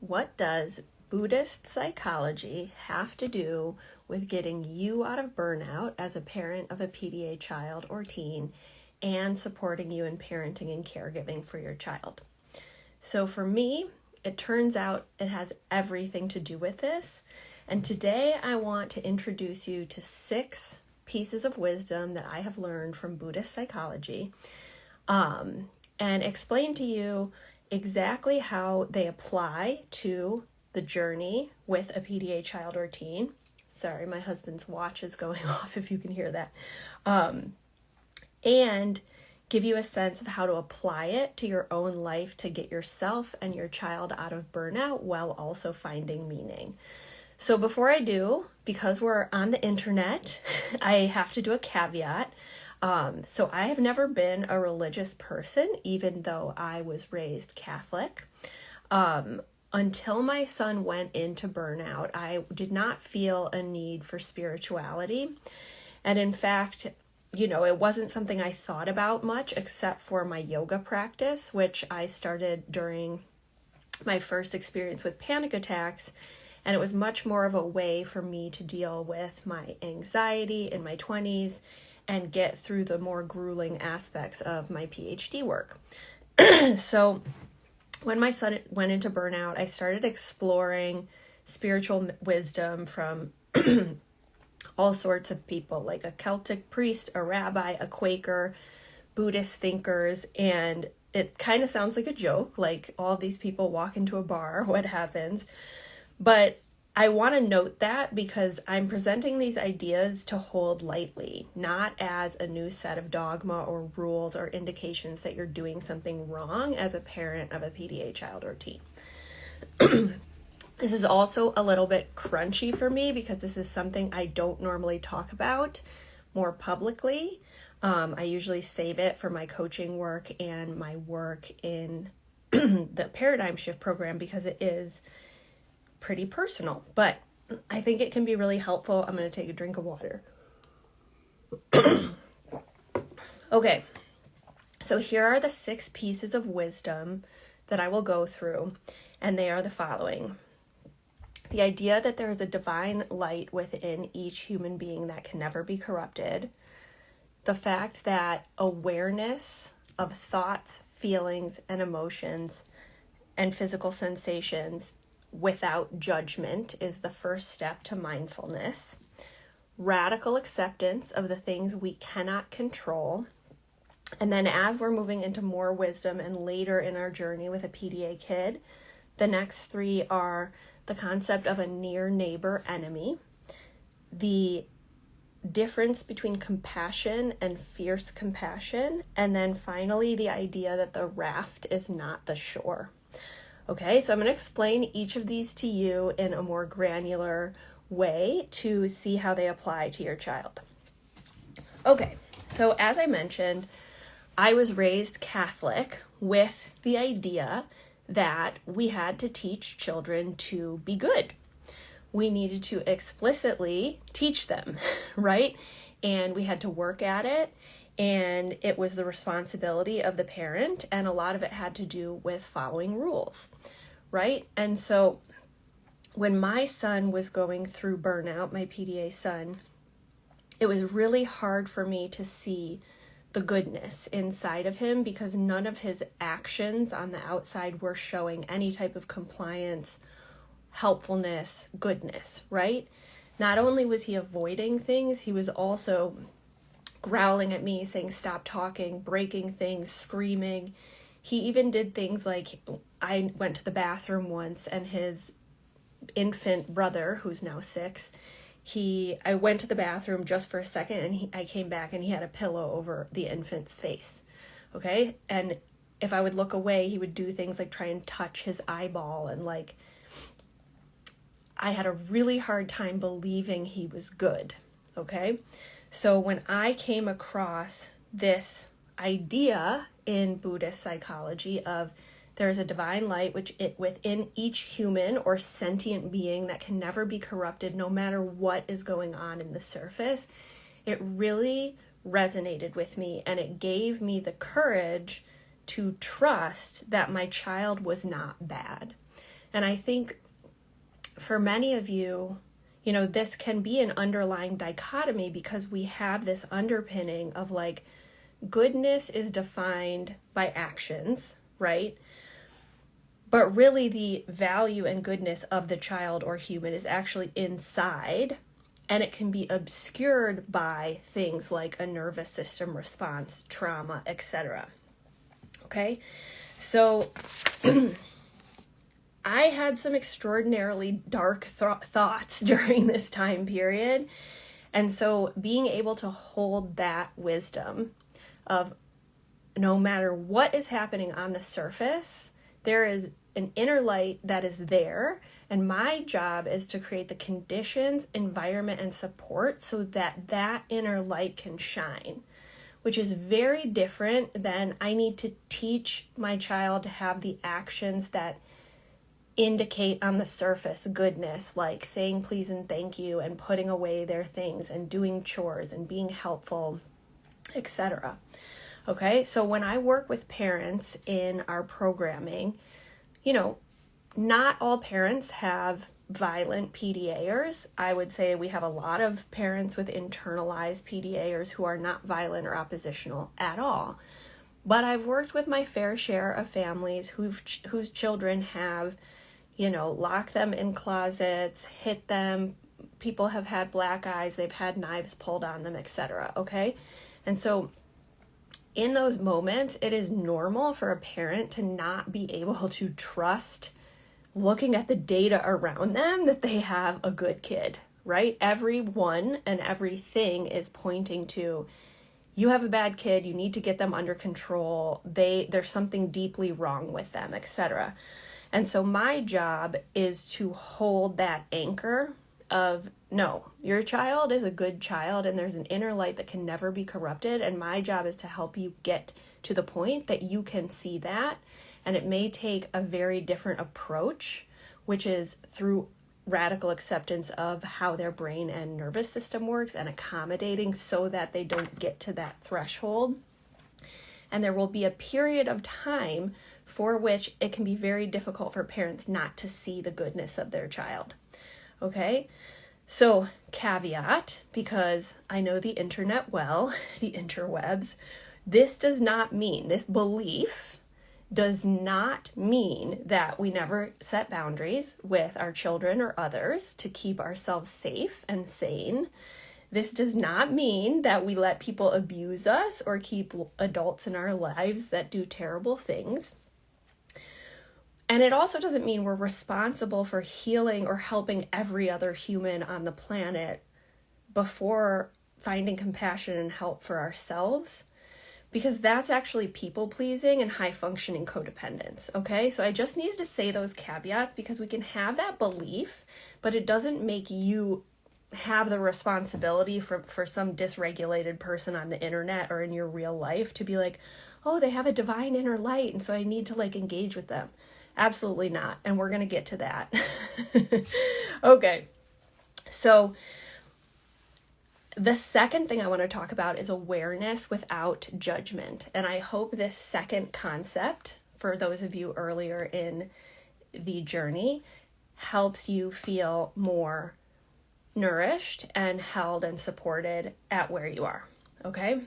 What does Buddhist psychology have to do with getting you out of burnout as a parent of a PDA child or teen and supporting you in parenting and caregiving for your child? So for me, it turns out it has everything to do with this. And today I want to introduce you to 6 pieces of wisdom that I have learned from Buddhist psychology, and explain to you exactly how they apply to the journey with a PDA child or teen. Sorry, my husband's watch is going off if you can hear that. And give you a sense of how to apply it to your own life to get yourself and your child out of burnout while also finding meaning. So before I do, because we're on the internet, I have to do a caveat. So I have never been a religious person, even though I was raised Catholic. Until my son went into burnout, I did not feel a need for spirituality. And in fact, it wasn't something I thought about much except for my yoga practice, which I started during my first experience with panic attacks. And it was much more of a way for me to deal with my anxiety in my 20s and get through the more grueling aspects of my PhD work. So when my son went into burnout, I started exploring spiritual wisdom from all sorts of people, like a Celtic priest, a rabbi, a Quaker, Buddhist thinkers, and it kind of sounds like a joke, like all these people walk into a bar, what happens? But I want to note that because I'm presenting these ideas to hold lightly, not as a new set of dogma or rules or indications that you're doing something wrong as a parent of a PDA child or teen. This is also a little bit crunchy for me because this is something I don't normally talk about more publicly. I usually save it for my coaching work and my work in the paradigm shift program because it is pretty personal, but I think it can be really helpful. I'm going to take a drink of water. Okay, so here are the 6 pieces of wisdom that I will go through, and they are the following. The idea that there is a divine light within each human being that can never be corrupted. The fact that awareness of thoughts, feelings, and emotions and physical sensations without judgment is the first step to mindfulness. Radical acceptance of the things we cannot control. And then as we're moving into more wisdom and later in our journey with a PDA kid, the next 3 are the concept of a near neighbor enemy, the difference between compassion and fierce compassion, and then finally the idea that the raft is not the shore. Okay, so I'm going to explain each of these to you in a more granular way to see how they apply to your child. Okay, so as I mentioned, I was raised Catholic with the idea that we had to teach children to be good. We needed to explicitly teach them, right? And we had to work at it. And it was the responsibility of the parent, and a lot of it had to do with following rules, right? And so when my son was going through burnout, my PDA son, it was really hard for me to see the goodness inside of him because none of his actions on the outside were showing any type of compliance, helpfulness, goodness, right? Not only was he avoiding things, he was also growling at me, saying stop talking, breaking things, screaming. He even did things like I went to the bathroom once and his infant brother, who's now 6, I went to the bathroom just for a second and I came back and he had a pillow over the infant's face. Okay? And if I would look away, he would do things like try and touch his eyeball, and I had a really hard time believing he was good. Okay? So when I came across this idea in Buddhist psychology of there's a divine light within each human or sentient being that can never be corrupted no matter what is going on in the surface, it really resonated with me, and it gave me the courage to trust that my child was not bad. And I think for many of you, this can be an underlying dichotomy because we have this underpinning of like, goodness is defined by actions, right? But really the value and goodness of the child or human is actually inside, and it can be obscured by things like a nervous system response, trauma, etc. Okay? So I had some extraordinarily dark thoughts during this time period. And so being able to hold that wisdom of no matter what is happening on the surface, there is an inner light that is there. And my job is to create the conditions, environment, and support so that that inner light can shine, which is very different than I need to teach my child to have the actions that indicate on the surface goodness, like saying please and thank you and putting away their things and doing chores and being helpful, etc. Okay, so when I work with parents in our programming, not all parents have violent PDAers. I would say we have a lot of parents with internalized PDAers who are not violent or oppositional at all. But I've worked with my fair share of families whose children have, locked them in closets, hit them, people have had black eyes, they've had knives pulled on them, etc. Okay? And so in those moments, it is normal for a parent to not be able to trust looking at the data around them that they have a good kid, right? Everyone and everything is pointing to, you have a bad kid, you need to get them under control, there's something deeply wrong with them, etc. And so my job is to hold that anchor of, no, your child is a good child and there's an inner light that can never be corrupted. And my job is to help you get to the point that you can see that. And it may take a very different approach, which is through radical acceptance of how their brain and nervous system works and accommodating so that they don't get to that threshold. And there will be a period of time for which it can be very difficult for parents not to see the goodness of their child. Okay, so caveat, because I know the internet well, the interwebs, this belief does not mean that we never set boundaries with our children or others to keep ourselves safe and sane. This does not mean that we let people abuse us or keep adults in our lives that do terrible things. And it also doesn't mean we're responsible for healing or helping every other human on the planet before finding compassion and help for ourselves, because that's actually people-pleasing and high-functioning codependence, okay? So I just needed to say those caveats because we can have that belief, but it doesn't make you have the responsibility for some dysregulated person on the internet or in your real life to be like, oh, they have a divine inner light, and so I need to engage with them. Absolutely not. And we're going to get to that. Okay. So the second thing I want to talk about is awareness without judgment. And I hope this second concept, for those of you earlier in the journey, helps you feel more nourished and held and supported at where you are. Okay.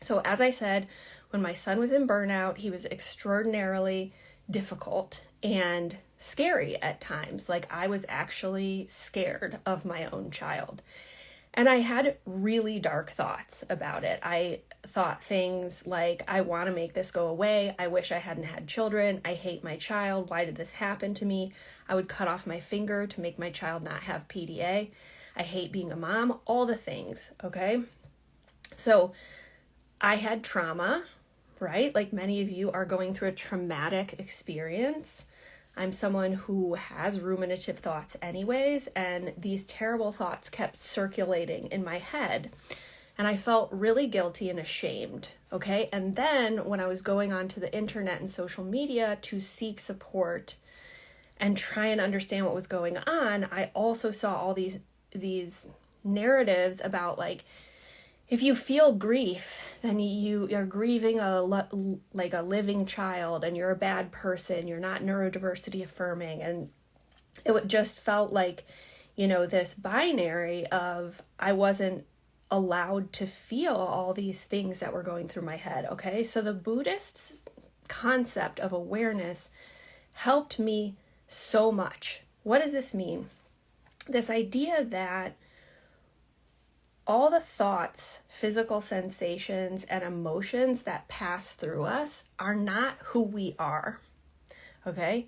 So as I said, when my son was in burnout, he was extraordinarily difficult and scary at times. I was actually scared of my own child. And I had really dark thoughts about it. I thought things like, I want to make this go away. I wish I hadn't had children. I hate my child. Why did this happen to me? I would cut off my finger to make my child not have PDA. I hate being a mom. All the things, okay? So I had trauma, right? Like many of you are going through a traumatic experience. I'm someone who has ruminative thoughts anyways, and these terrible thoughts kept circulating in my head. And I felt really guilty and ashamed, okay? And then when I was going onto the internet and social media to seek support and try and understand what was going on, I also saw all these narratives about If you feel grief, then you're grieving like a living child, and you're a bad person. You're not neurodiversity affirming. And it just felt like, this binary of I wasn't allowed to feel all these things that were going through my head. Okay. So the Buddhist concept of awareness helped me so much. What does this mean? This idea that all the thoughts, physical sensations, and emotions that pass through us are not who we are, okay?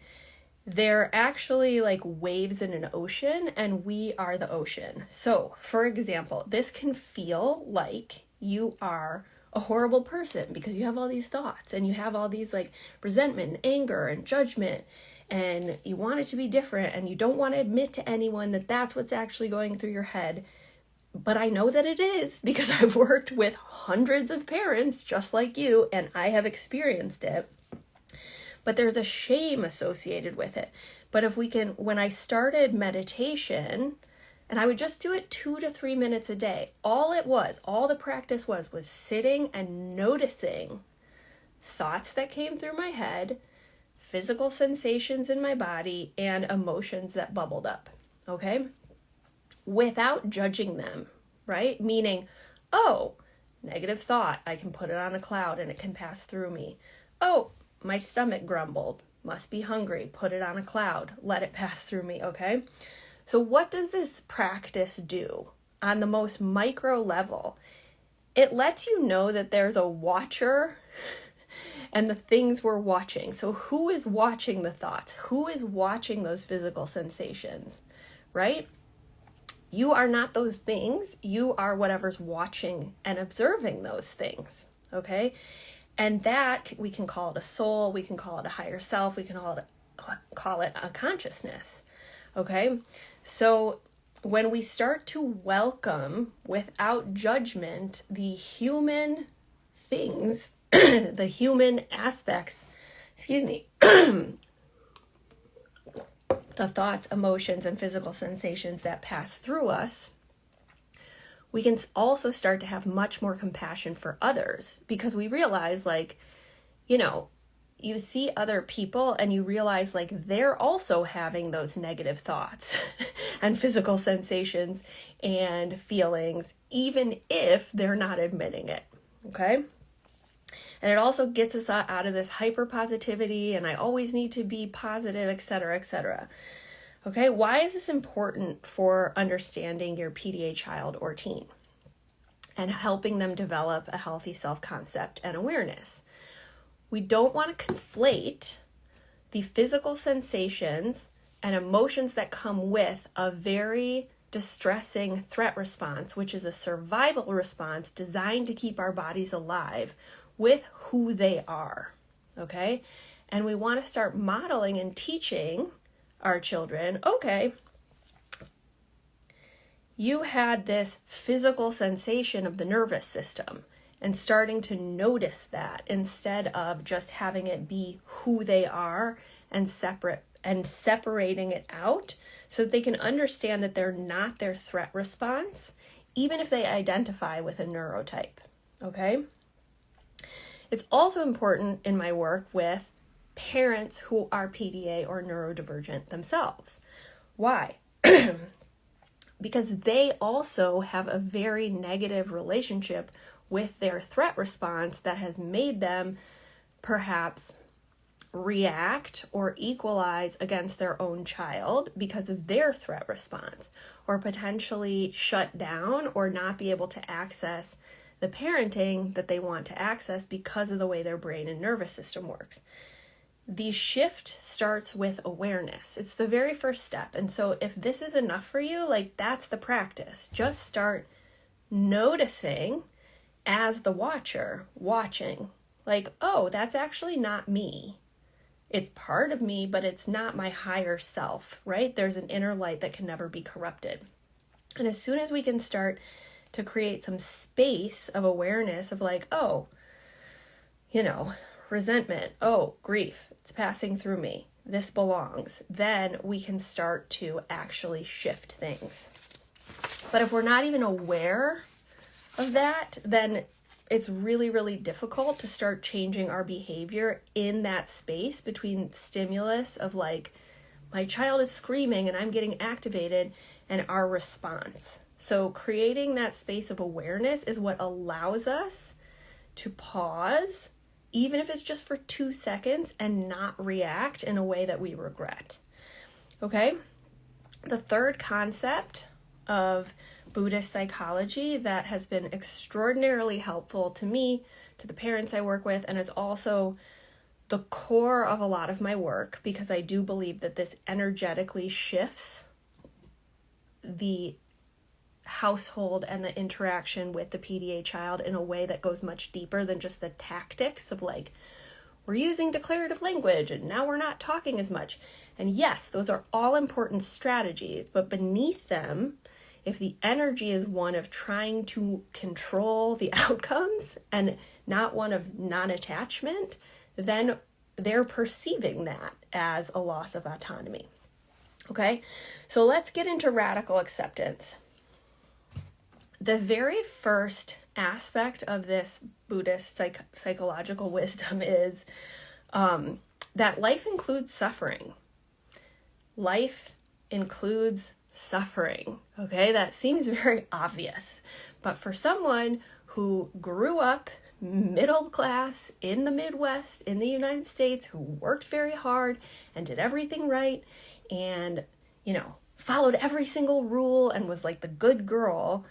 They're actually like waves in an ocean, and we are the ocean. So, for example, this can feel like you are a horrible person because you have all these thoughts, and you have all these like resentment, and anger, and judgment, and you want it to be different, and you don't want to admit to anyone that that's what's actually going through your head. But I know that it is because I've worked with hundreds of parents just like you, and I have experienced it. But there's a shame associated with it. But when I started meditation, and I would just do it 2 to 3 minutes a day, all the practice was sitting and noticing thoughts that came through my head, physical sensations in my body, and emotions that bubbled up, okay? Without judging them, right? Meaning, oh, negative thought, I can put it on a cloud and it can pass through me. Oh, my stomach grumbled, must be hungry, put it on a cloud, let it pass through me, okay? So what does this practice do on the most micro level? It lets you know that there's a watcher and the things we're watching. So who is watching the thoughts? Who is watching those physical sensations, right? You are not those things. You are whatever's watching and observing those things, okay? And that, we can call it a soul, we can call it a higher self, we can call it a consciousness, okay? So when we start to welcome, without judgment, the human things, the human aspects, the thoughts, emotions, and physical sensations that pass through us, we can also start to have much more compassion for others, because we realize, like, you see other people and you realize like they're also having those negative thoughts and physical sensations and feelings, even if they're not admitting it, okay? And it also gets us out of this hyper positivity and I always need to be positive, etc., etc. Okay, why is this important for understanding your PDA child or teen and helping them develop a healthy self-concept and awareness? We don't want to conflate the physical sensations and emotions that come with a very distressing threat response, which is a survival response designed to keep our bodies alive, with who they are, okay? And we want to start modeling and teaching our children, okay, you had this physical sensation of the nervous system, and starting to notice that instead of just having it be who they are and separating it out so that they can understand that they're not their threat response, even if they identify with a neurotype, okay? It's also important in my work with parents who are PDA or neurodivergent themselves. Why? Because they also have a very negative relationship with their threat response that has made them perhaps react or equalize against their own child because of their threat response, or potentially shut down or not be able to access the parenting that they want to access because of the way their brain and nervous system works. The shift starts with awareness. It's the very first step. And so if this is enough for you, like, that's the practice. Just start noticing as the watcher, watching, like, oh, that's actually not me. It's part of me, but it's not my higher self, right? There's an inner light that can never be corrupted. And as soon as we can start to create some space of awareness of like, oh, resentment, oh, grief, it's passing through me, this belongs, then we can start to actually shift things. But if we're not even aware of that, then it's really, really difficult to start changing our behavior in that space between stimulus of like, my child is screaming and I'm getting activated, and our response. So creating that space of awareness is what allows us to pause, even if it's just for 2 seconds, and not react in a way that we regret. Okay? The third concept of Buddhist psychology that has been extraordinarily helpful to me, to the parents I work with, and is also the core of a lot of my work, because I do believe that this energetically shifts the household and the interaction with the PDA child in a way that goes much deeper than just the tactics of like, we're using declarative language and now we're not talking as much. And yes, those are all important strategies, but beneath them, if the energy is one of trying to control the outcomes and not one of non-attachment, then they're perceiving that as a loss of autonomy. Okay, so let's get into radical acceptance. The very first aspect of this Buddhist psychological wisdom is that life includes suffering. Life includes suffering. Okay, that seems very obvious. But for someone who grew up middle class in the Midwest in the United States, who worked very hard and did everything right and, followed every single rule and was like the good girl,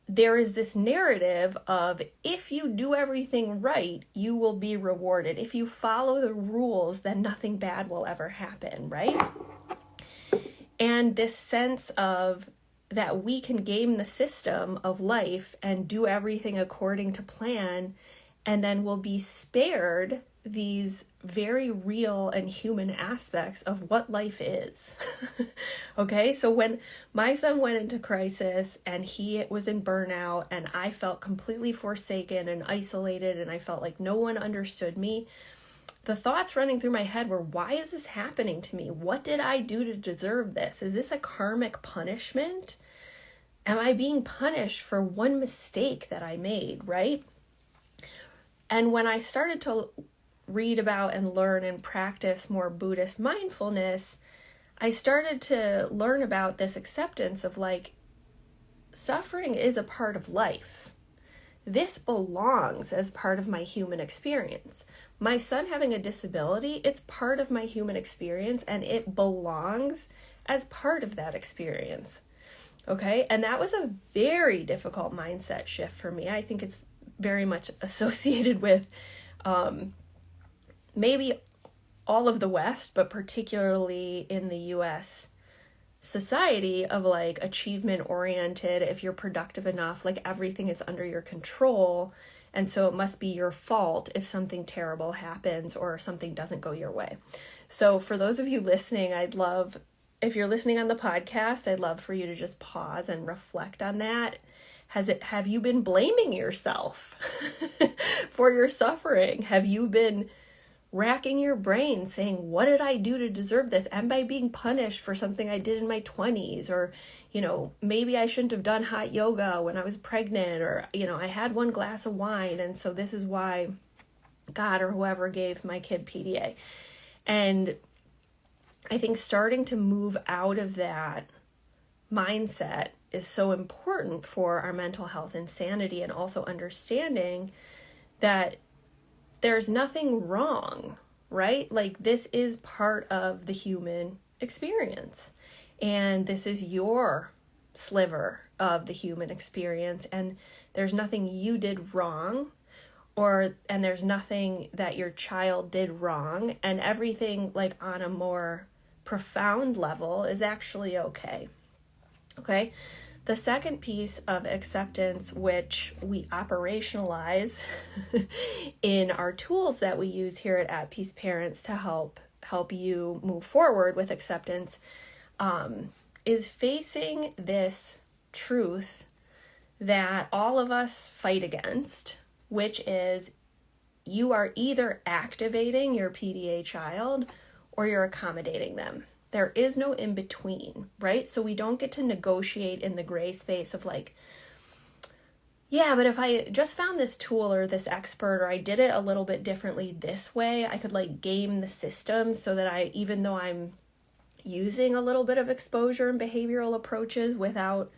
there is this narrative of if you do everything right, you will be rewarded. If you follow the rules, then nothing bad will ever happen, right? And this sense of that we can game the system of life and do everything according to plan, and then we'll be spared these very real and human aspects of what life is. Okay, so when my son went into crisis and he was in burnout and I felt completely forsaken and isolated and I felt like no one understood me, the thoughts running through my head were, why is this happening to me? What did I do to deserve this? Is this a karmic punishment? Am I being punished for one mistake that I made, right? And when I started to read about and learn and practice more Buddhist mindfulness, I started to learn about this acceptance of like, suffering is a part of life. This belongs as part of my human experience. My son having a disability, it's part of my human experience and it belongs as part of that experience. Okay, and that was a very difficult mindset shift for me. I think it's very much associated with maybe all of the West, but particularly in the US society of like achievement oriented. If you're productive enough, like everything is under your control. And so it must be your fault if something terrible happens or something doesn't go your way. So for those of you listening, if you're listening on the podcast, I'd love for you to just pause and reflect on that. Have you been blaming yourself for your suffering? Have you been racking your brain saying, what did I do to deserve this? Am I being punished for something I did in my 20s? Or, maybe I shouldn't have done hot yoga when I was pregnant, or, I had one glass of wine. And so this is why God or whoever gave my kid PDA. And I think starting to move out of that mindset is so important for our mental health and sanity, and also understanding that there's nothing wrong, right? Like this is part of the human experience, and this is your sliver of the human experience, and there's nothing you did wrong, and there's nothing that your child did wrong, and everything like on a more profound level is actually okay. Okay. The second piece of acceptance, which we operationalize in our tools that we use here at Peace Parents to help you move forward with acceptance, is facing this truth that all of us fight against, which is you are either activating your PDA child or you're accommodating them. There is no in between, right? So we don't get to negotiate in the gray space of like, yeah, but if I just found this tool or this expert, or I did it a little bit differently this way, I could like game the system so that even though I'm using a little bit of exposure and behavioral approaches without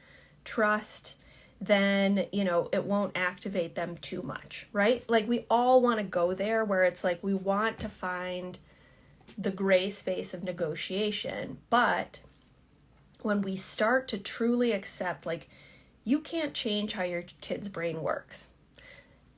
trust, then, it won't activate them too much, right? Like we all want to go there where it's like we want to find the gray space of negotiation. But when we start to truly accept, like, you can't change how your kid's brain works.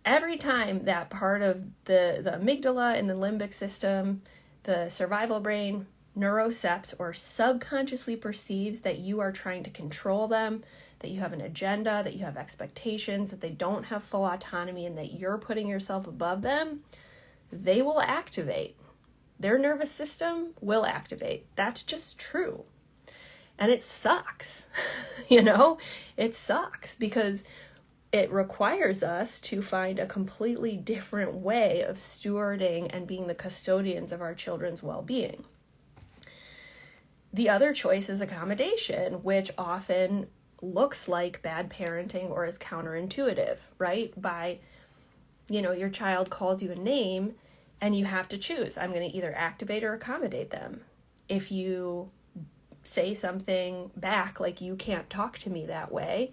Every time that part of the amygdala and the limbic system, the survival brain, neuroceps or subconsciously perceives that you are trying to control them, that you have an agenda, that you have expectations, that they don't have full autonomy, and that you're putting yourself above them, they will activate. Their nervous system will activate. That's just true. And it sucks, it sucks because it requires us to find a completely different way of stewarding and being the custodians of our children's well-being. The other choice is accommodation, which often looks like bad parenting or is counterintuitive, right? By, your child calls you a name and you have to choose. I'm going to either activate or accommodate them. If you say something back like, you can't talk to me that way,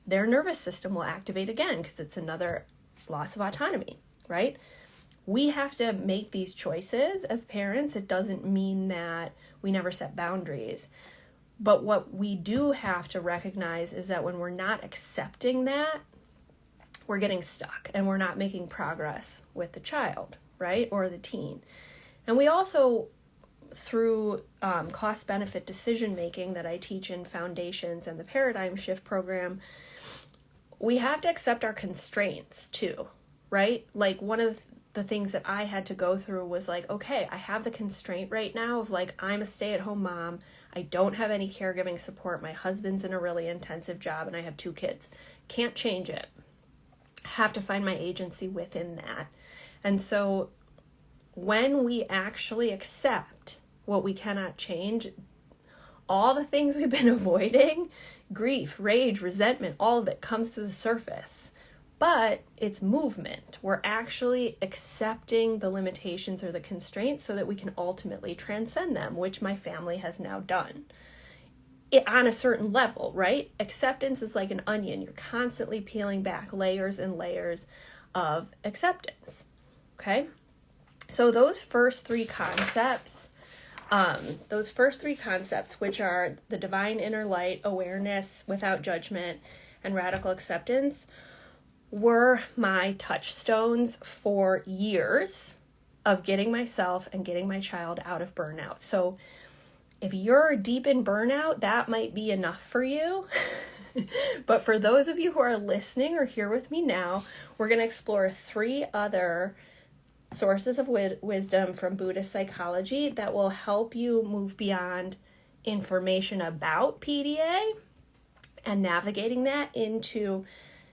their nervous system will activate again because it's another loss of autonomy, right? We have to make these choices as parents. It doesn't mean that we never set boundaries. But what we do have to recognize is that when we're not accepting that, we're getting stuck and we're not making progress with the child, right? Or the teen. And we also, through cost-benefit decision-making that I teach in Foundations and the Paradigm Shift program, we have to accept our constraints too, right? Like one of the things that I had to go through was like, okay, I have the constraint right now of like, I'm a stay-at-home mom. I don't have any caregiving support. My husband's in a really intensive job and I have 2 kids. Can't change it. Have to find my agency within that. And so when we actually accept what we cannot change, all the things we've been avoiding, grief, rage, resentment, all of it comes to the surface. But it's movement. We're actually accepting the limitations or the constraints so that we can ultimately transcend them, which my family has now done. On a certain level, right? Acceptance is like an onion. You're constantly peeling back layers and layers of acceptance. Okay? So those first three concepts, which are the divine inner light, awareness without judgment, and radical acceptance, were my touchstones for years of getting myself and getting my child out of burnout. So if you're deep in burnout, that might be enough for you. But for those of you who are listening or here with me now, we're going to explore 3 other sources of wisdom from Buddhist psychology that will help you move beyond information about PDA and navigating that into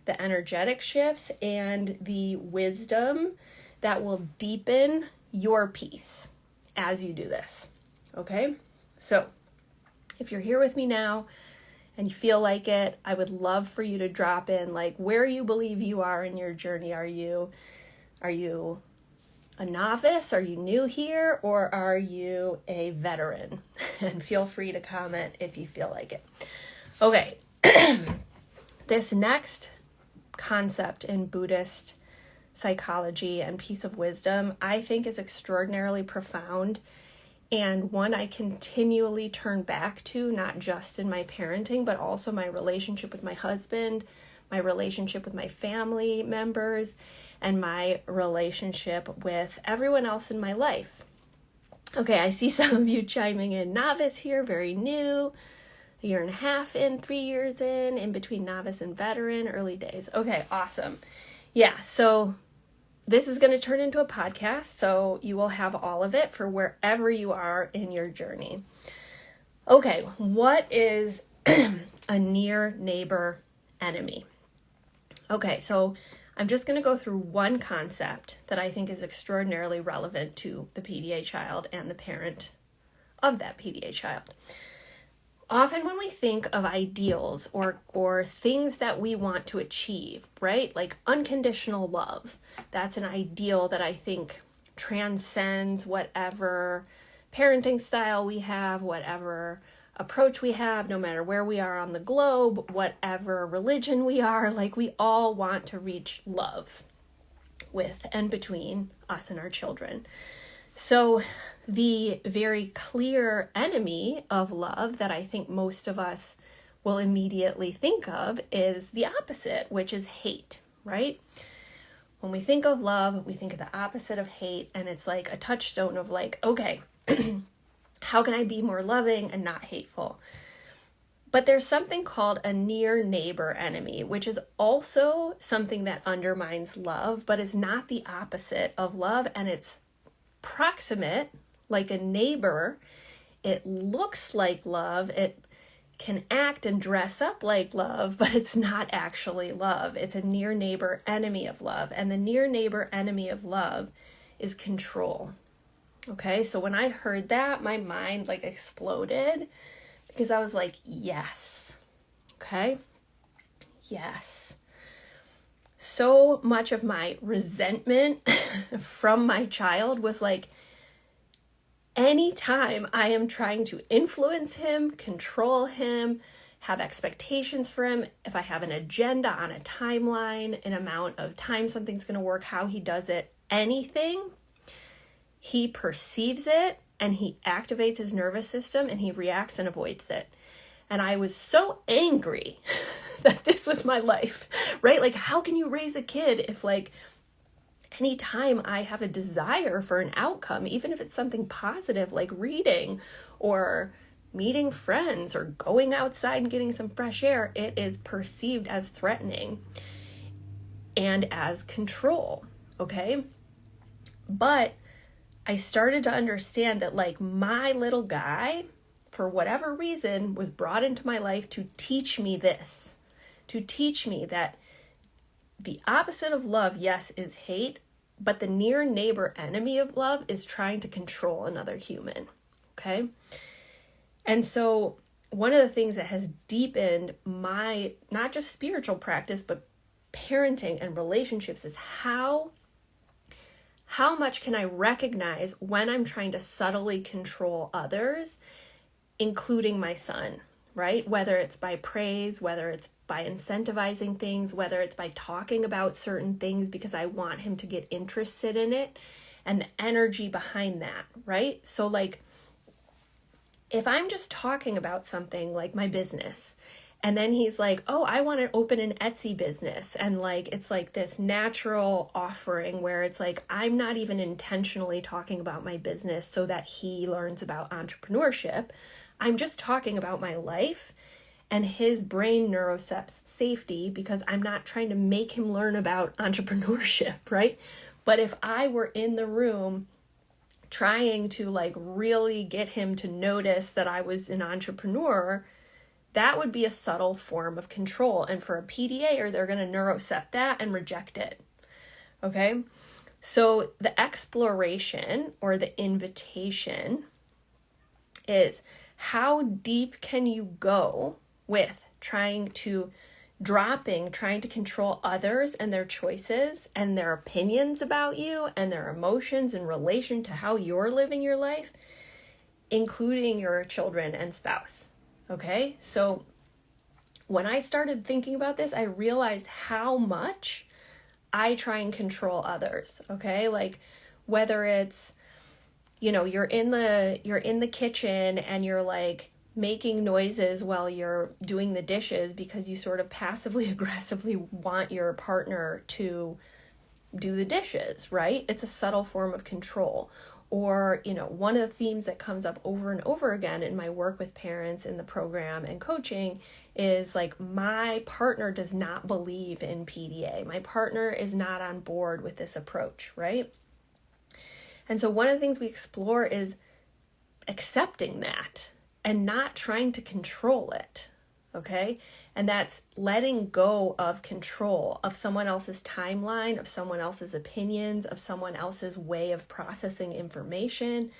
the energetic shifts and the wisdom that will deepen your peace as you do this. Okay? So if you're here with me now and you feel like it, I would love for you to drop in like where you believe you are in your journey. Are you a novice? Are you new here? Or are you a veteran? And feel free to comment if you feel like it. Okay. This next concept in Buddhist psychology and piece of wisdom, I think is extraordinarily profound and one I continually turn back to, not just in my parenting, but also my relationship with my husband, my relationship with my family members, and my relationship with everyone else in my life. Okay, I see some of you chiming in. Novice here, very new. A year and a half in, 3 years in between novice and veteran, early days. Okay, awesome. Yeah, so this is going to turn into a podcast, so you will have all of it for wherever you are in your journey. Okay, what is a near neighbor enemy? Okay, so I'm just going to go through one concept that I think is extraordinarily relevant to the PDA child and the parent of that PDA child. often when we think of ideals or things that we want to achieve, right? Like unconditional love, that's an ideal that I think transcends whatever parenting style we have, whatever approach we have, no matter where we are on the globe, whatever religion we are. Like, we all want to reach love with and between us and our children. So the very clear enemy of love that I think most of us will immediately think of is the opposite, which is hate, right? When we think of love, we think of the opposite of hate, and it's like a touchstone of like, okay, how can I be more loving and not hateful? But there's something called a near neighbor enemy, which is also something that undermines love, but is not the opposite of love, and it's proximate, like a neighbor. It looks like love. It can act and dress up like love, but it's not actually love. It's a near neighbor enemy of love. And the near neighbor enemy of love is control. Okay, so when I heard that, my mind like exploded because I was like, yes. Okay, yes. So much of my resentment from my child was like, anytime I am trying to influence him, control him, have expectations for him, if I have an agenda on a timeline, an amount of time something's going to work, how he does it, anything, he perceives it and he activates his nervous system and he reacts and avoids it. And I was so angry that this was my life, right? Like, how can you raise a kid if like anytime I have a desire for an outcome, even if it's something positive like reading or meeting friends or going outside and getting some fresh air, it is perceived as threatening and as control, okay? But I started to understand that like my little guy, for whatever reason, was brought into my life to teach me this, to teach me that the opposite of love, yes, is hate, but the near neighbor enemy of love is trying to control another human, okay? And so one of the things that has deepened my, not just spiritual practice, but parenting and relationships is how much can I recognize when I'm trying to subtly control others, including my son, right? Whether it's by praise, whether it's by incentivizing things, whether it's by talking about certain things because I want him to get interested in it, and the energy behind that, right? So like, if I'm just talking about something like my business, and then he's like, oh, I want to open an Etsy business. And like, it's like this natural offering where it's like, I'm not even intentionally talking about my business so that he learns about entrepreneurship. I'm just talking about my life and his brain neurocepts safety because I'm not trying to make him learn about entrepreneurship, right? But if I were in the room trying to like really get him to notice that I was an entrepreneur, that would be a subtle form of control. And for a PDA, they're going to neurocept that and reject it. Okay? So the exploration or the invitation is, how deep can you go with trying to control others and their choices and their opinions about you and their emotions in relation to how you're living your life, including your children and spouse. Okay, so when I started thinking about this, I realized how much I try and control others. Okay, like whether it's, you know, you're in the kitchen and you're like making noises while you're doing the dishes because you sort of passively aggressively want your partner to do the dishes, right? It's a subtle form of control. Or, you know, one of the themes that comes up over and over again in my work with parents in the program and coaching is like, my partner does not believe in PDA. My partner is not on board with this approach, right? And so one of the things we explore is accepting that and not trying to control it, okay? And that's letting go of control of someone else's timeline, of someone else's opinions, of someone else's way of processing information.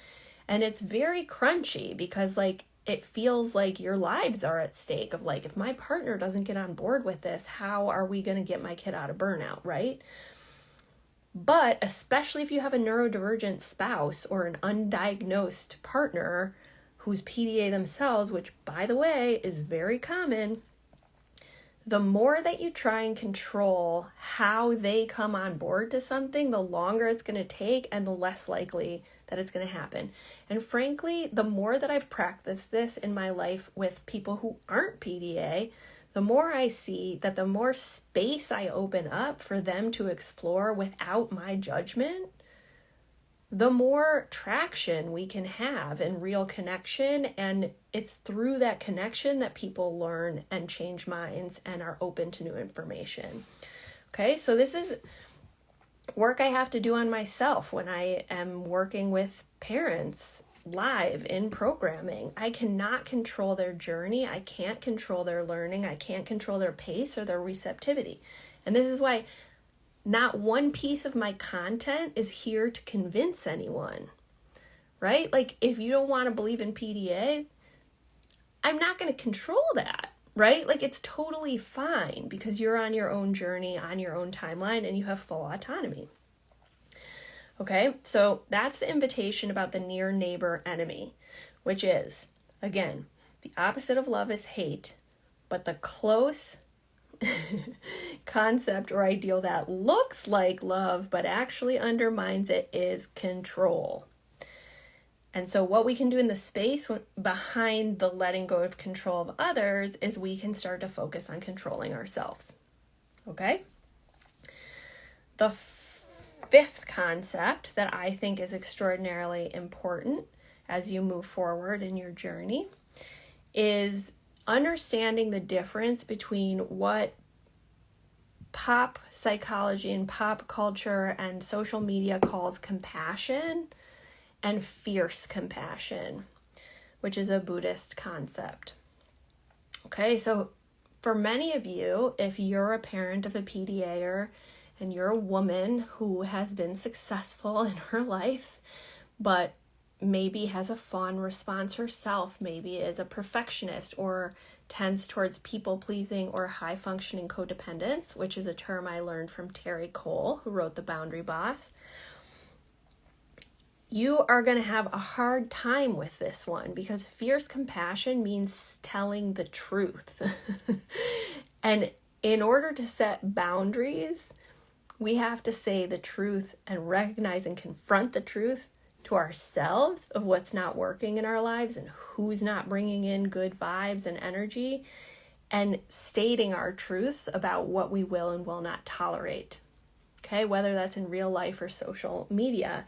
And it's very crunchy because like it feels like your lives are at stake of like, if my partner doesn't get on board with this, how are we going to get my kid out of burnout, right? But especially if you have a neurodivergent spouse or an undiagnosed partner who's PDA themselves, which by the way is very common, the more that you try and control how they come on board to something, the longer it's going to take and the less likely that it's going to happen. And frankly, the more that I've practiced this in my life with people who aren't PDA, the more I see that the more space I open up for them to explore without my judgment, the more traction we can have and real connection. And it's through that connection that people learn and change minds and are open to new information. Okay, so this is work I have to do on myself when I am working with parents live in programming. I cannot control their journey. I can't control their learning. I can't control their pace or their receptivity. And this is why not one piece of my content is here to convince anyone, right? Like if you don't want to believe in PDA, I'm not going to control that, right? Like it's totally fine because you're on your own journey, on your own timeline, and you have full autonomy. Okay, so that's the invitation about the near neighbor enemy, which is, again, the opposite of love is hate, but the close concept or ideal that looks like love but actually undermines it is control. And so what we can do in the space behind the letting go of control of others is we can start to focus on controlling ourselves. Okay? The fifth concept that I think is extraordinarily important as you move forward in your journey is understanding the difference between what pop psychology and pop culture and social media calls compassion and fierce compassion, which is a Buddhist concept. Okay, so for many of you, if you're a parent of a PDAer and you're a woman who has been successful in her life, but maybe has a fawn response herself, maybe is a perfectionist or tends towards people-pleasing or high-functioning codependence, which is a term I learned from Terry Cole, who wrote The Boundary Boss, you are going to have a hard time with this one because fierce compassion means telling the truth. And in order to set boundaries, we have to say the truth and recognize and confront the truth to ourselves of what's not working in our lives and who's not bringing in good vibes and energy, and stating our truths about what we will and will not tolerate. Okay, whether that's in real life or social media.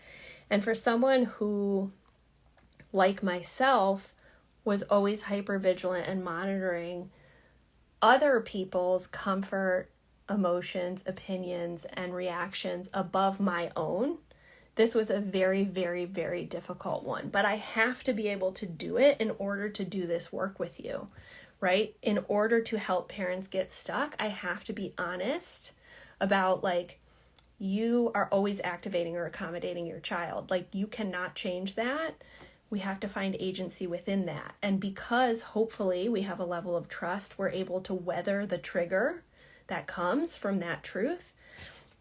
And for someone who, like myself, was always hypervigilant and monitoring other people's comfort, emotions, opinions, and reactions above my own, this was a very, very, very difficult one. But I have to be able to do it in order to do this work with you, right? In order to help parents get stuck, I have to be honest about like, you are always activating or accommodating your child. Like you cannot change that. We have to find agency within that. And because hopefully we have a level of trust, we're able to weather the trigger that comes from that truth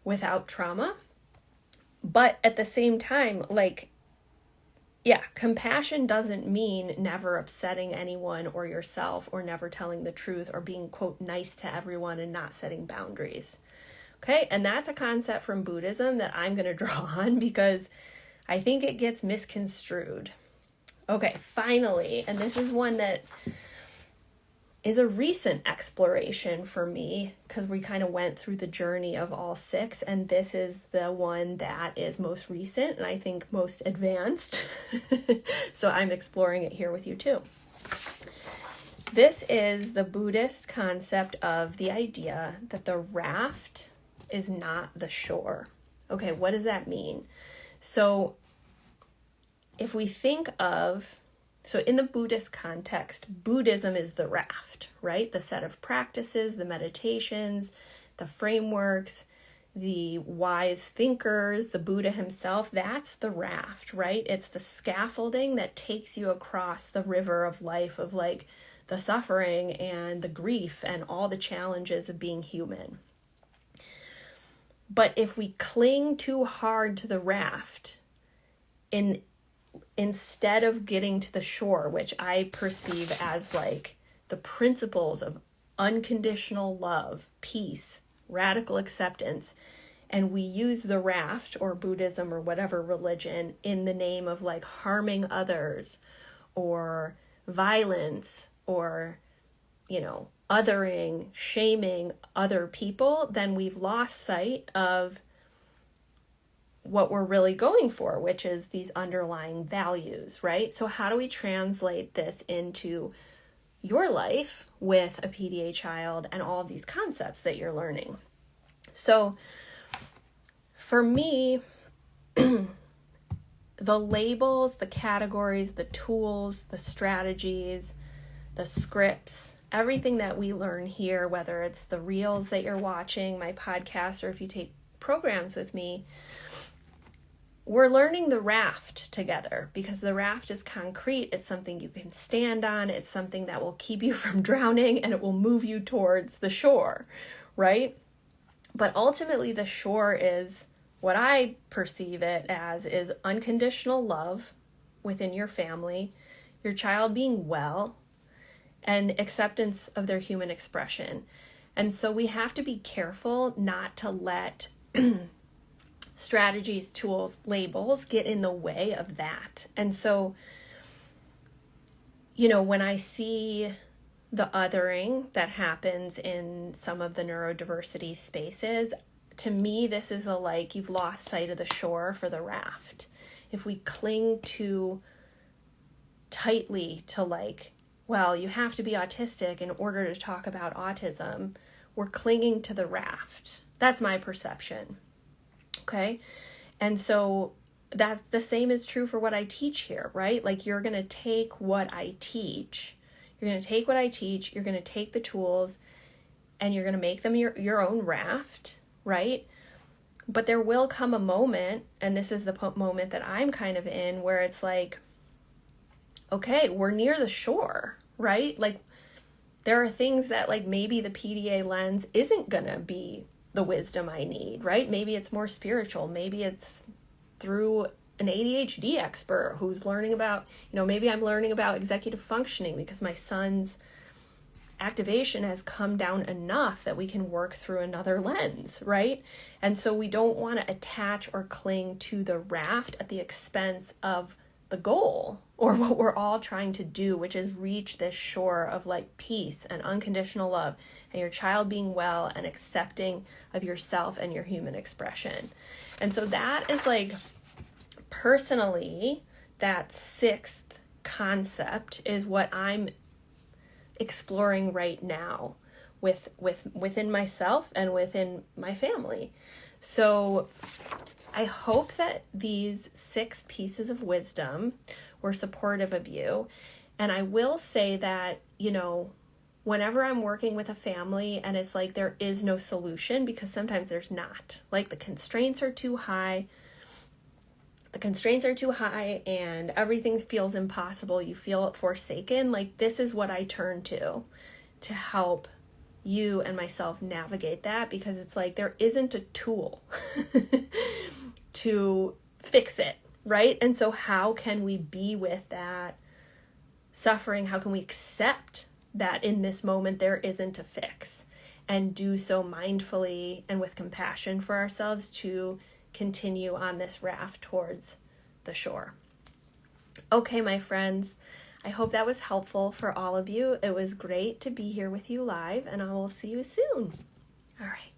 without trauma. But at the same time, like, yeah, compassion doesn't mean never upsetting anyone or yourself or never telling the truth or being, quote, nice to everyone and not setting boundaries. Okay, and that's a concept from Buddhism that I'm going to draw on because I think it gets misconstrued. Okay, finally, and this is one that is a recent exploration for me because we kind of went through the journey of all six, and this is the one that is most recent and I think most advanced. So I'm exploring it here with you too. This is the Buddhist concept of the idea that the raft is not the shore. Okay, what does that mean? So if we think of, so in the Buddhist context, Buddhism is the raft, right? The set of practices, the meditations, the frameworks, the wise thinkers, the Buddha himself, that's the raft, right? It's the scaffolding that takes you across the river of life, of like the suffering and the grief and all the challenges of being human. But if we cling too hard to the raft, instead of getting to the shore, which I perceive as like the principles of unconditional love, peace, radical acceptance, and we use the raft or Buddhism or whatever religion in the name of like harming others or violence or, othering, shaming other people, then we've lost sight of what we're really going for, which is these underlying values, right? So how do we translate this into your life with a PDA child and all of these concepts that you're learning? So for me, the labels, the categories, the tools, the strategies, the scripts, everything that we learn here, whether it's the reels that you're watching, my podcast, or if you take programs with me, we're learning the raft together because the raft is concrete. It's something you can stand on. It's something that will keep you from drowning and it will move you towards the shore, right? But ultimately the shore is what I perceive it as is unconditional love within your family, your child being well, and acceptance of their human expression. And so we have to be careful not to let strategies, tools, labels get in the way of that. And so, when I see the othering that happens in some of the neurodiversity spaces, to me, this is you've lost sight of the shore for the raft. If we cling too tightly to you have to be autistic in order to talk about autism, we're clinging to the raft. That's my perception. Okay. And so that's the same is true for what I teach here, right? You're going to take what I teach. You're going to take what I teach. You're going to take the tools and you're going to make them your own raft, right? But there will come a moment, and this is the moment that I'm kind of in, where it's okay, we're near the shore, right? There are things that maybe the PDA lens isn't going to be the wisdom I need, right? Maybe it's more spiritual. Maybe it's through an ADHD expert who's learning about, maybe I'm learning about executive functioning because my son's activation has come down enough that we can work through another lens, right? And so we don't want to attach or cling to the raft at the expense of the goal or what we're all trying to do, which is reach this shore of peace and unconditional love and your child being well and accepting of yourself and your human expression. And so that is personally, that sixth concept is what I'm exploring right now within myself and within my family. So I hope that these 6 pieces of wisdom were supportive of you. And I will say that, whenever I'm working with a family and it's there is no solution, because sometimes there's not, the constraints are too high. The constraints are too high and everything feels impossible. You feel forsaken. This is what I turn to help you and myself navigate that, because it's there isn't a tool to fix it, right? And so how can we be with that suffering? How can we accept that in this moment there isn't a fix, and do so mindfully and with compassion for ourselves to continue on this raft towards the shore? Okay, my friends, I hope that was helpful for all of you. It was great to be here with you live, and I will see you soon. All right.